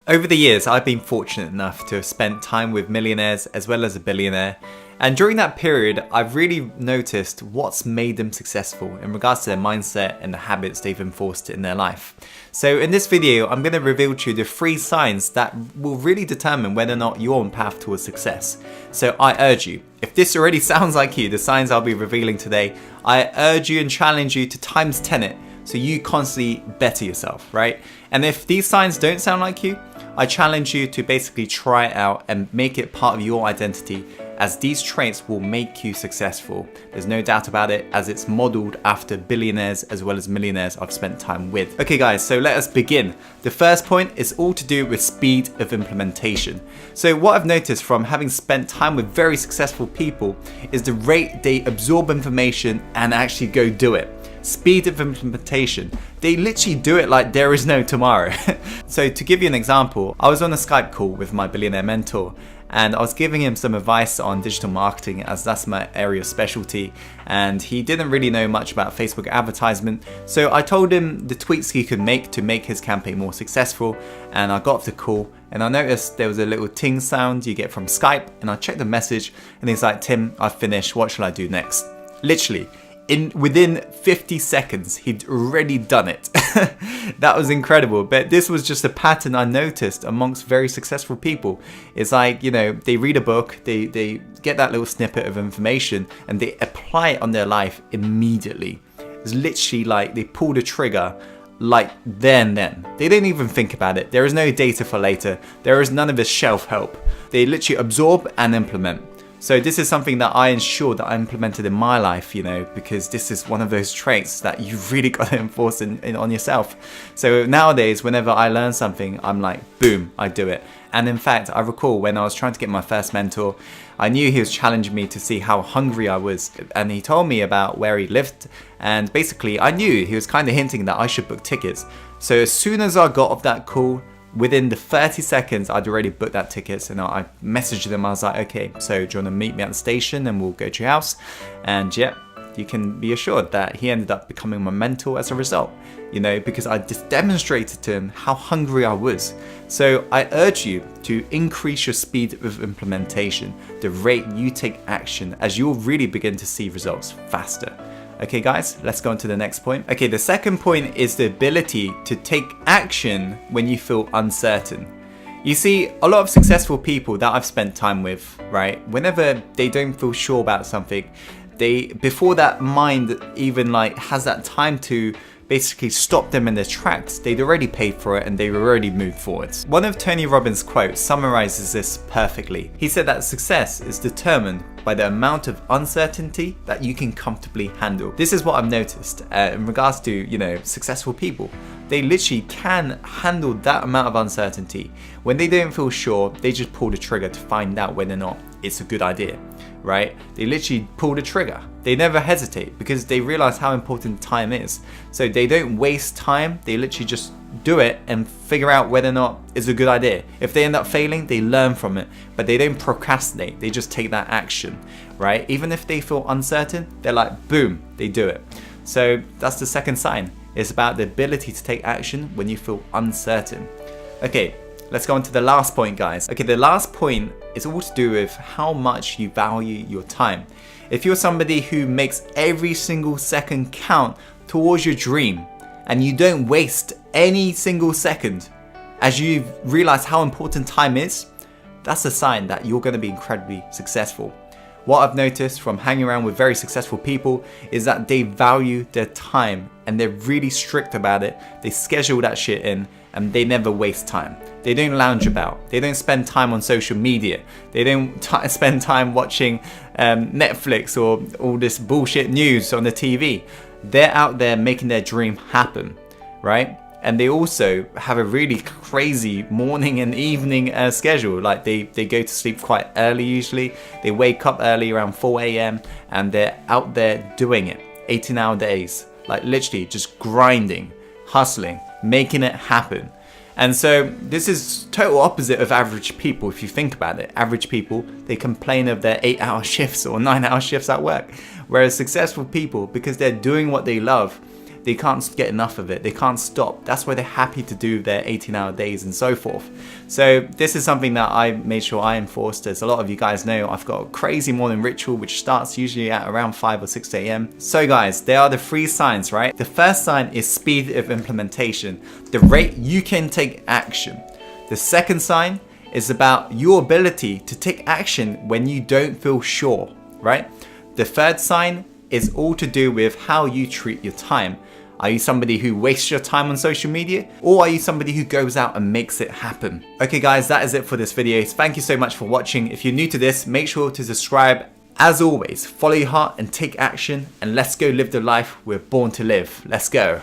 Over the years, I've been fortunate enough to have spent time with millionaires as well as a billionaire. And during that period, I've really noticed what's made them successful in regards to their mindset and the habits they've enforced in their life. So in this video, I'm going to reveal to you the 3 signs that will really determine whether or not you're on path towards success. So I urge you, if this already sounds like you, the signs I'll be revealing today, I urge you and challenge you to times 10 it. So you constantly better yourself, right? And if these signs don't sound like you, I challenge you to basically try it out and make it part of your identity, as these traits will make you successful. There's no doubt about it, as it's modeled after billionaires as well as millionaires I've spent time with. Okay guys, so let us begin. The first point is all to do with speed of implementation. So what I've noticed from having spent time with very successful people is the rate they absorb information and actually go do it. Speed of implementation. They literally do it like there is no tomorrow. So to give you an example, I was on a Skype call with my billionaire mentor and I was giving him some advice on digital marketing, as that's my area of specialty, and he didn't really know much about Facebook advertisement. So I told him the tweaks he could make to make his campaign more successful, and I got off the call and I noticed there was a little ting sound you get from Skype, and I checked the message and he's like, "Tim, I've finished, what shall I do next?" Literally. Within 50 seconds, he'd already done it. That was incredible. But this was just a pattern I noticed amongst very successful people. It's like, you know, they read a book, they get that little snippet of information and they apply it on their life immediately. It's literally like they pull the trigger like there and then. They don't even think about it. There is no data for later. There is none of this shelf help. They literally absorb and implement. So this is something that I ensure that I implemented in my life, you know, because this is one of those traits that you've really got to enforce on yourself. So nowadays, whenever I learn something, I'm like, boom, I do it. And in fact, I recall when I was trying to get my first mentor, I knew he was challenging me to see how hungry I was. And he told me about where he lived. And basically, I knew he was kind of hinting that I should book tickets. So as soon as I got off that call, within the 30 seconds, I'd already booked that tickets, and I messaged them. I was like, okay, so do you want to meet me at the station and we'll go to your house? And yeah, you can be assured that he ended up becoming my mentor as a result, you know, because I just demonstrated to him how hungry I was. So I urge you to increase your speed of implementation, the rate you take action, as you'll really begin to see results faster. Okay guys, let's go on to the next point. Okay, the second point is the ability to take action when you feel uncertain. You see, a lot of successful people that I've spent time with, right, whenever they don't feel sure about something, before that mind even like has that time to basically stop them in their tracks, they'd already paid for it and they've already moved forwards. One of Tony Robbins' quotes summarizes this perfectly. He said that success is determined by the amount of uncertainty that you can comfortably handle. This is what I've noticed in regards to, you know, successful people. They literally can handle that amount of uncertainty. When they don't feel sure, they just pull the trigger to find out whether or not it's a good idea, right? They literally pull the trigger. They never hesitate because they realize how important time is. So they don't waste time. They literally just do it and figure out whether or not it's a good idea. If they end up failing, they learn from it, but they don't procrastinate. They just take that action, right? Even if they feel uncertain, they're like, boom, they do it. So that's the second sign. It's about the ability to take action when you feel uncertain. Okay, let's go on to the last point, guys. Okay, the last point is all to do with how much you value your time. If you're somebody who makes every single second count towards your dream and you don't waste any single second as you realize how important time is, that's a sign that you're going to be incredibly successful. What I've noticed from hanging around with very successful people is that they value their time and they're really strict about it. They schedule that shit in and they never waste time. They don't lounge about. They don't spend time on social media. They don't spend time watching Netflix or all this bullshit news on the TV. They're out there making their dream happen, right? And they also have a really crazy morning and evening schedule. Like they go to sleep quite early usually. They wake up early around 4 a.m. and they're out there doing it. 18-hour days. Like literally just grinding, hustling, making it happen. And so this is total opposite of average people if you think about it. Average people, they complain of their 8-hour shifts or 9-hour shifts at work. Whereas successful people, because they're doing what they love, they can't get enough of it. They can't stop. That's why they're happy to do their 18-hour days and so forth. So this is something that I made sure I enforced. As a lot of you guys know, I've got a crazy morning ritual which starts usually at around 5 or 6 a.m. So guys, there are the 3 signs, right? The first sign is speed of implementation, the rate you can take action. The second sign is about your ability to take action when you don't feel sure, right? The third sign is all to do with how you treat your time. Are you somebody who wastes your time on social media, or are you somebody who goes out and makes it happen? Okay guys, that is it for this video. Thank you so much for watching. If you're new to this, make sure to subscribe. As always, follow your heart and take action, and let's go live the life we're born to live. Let's go.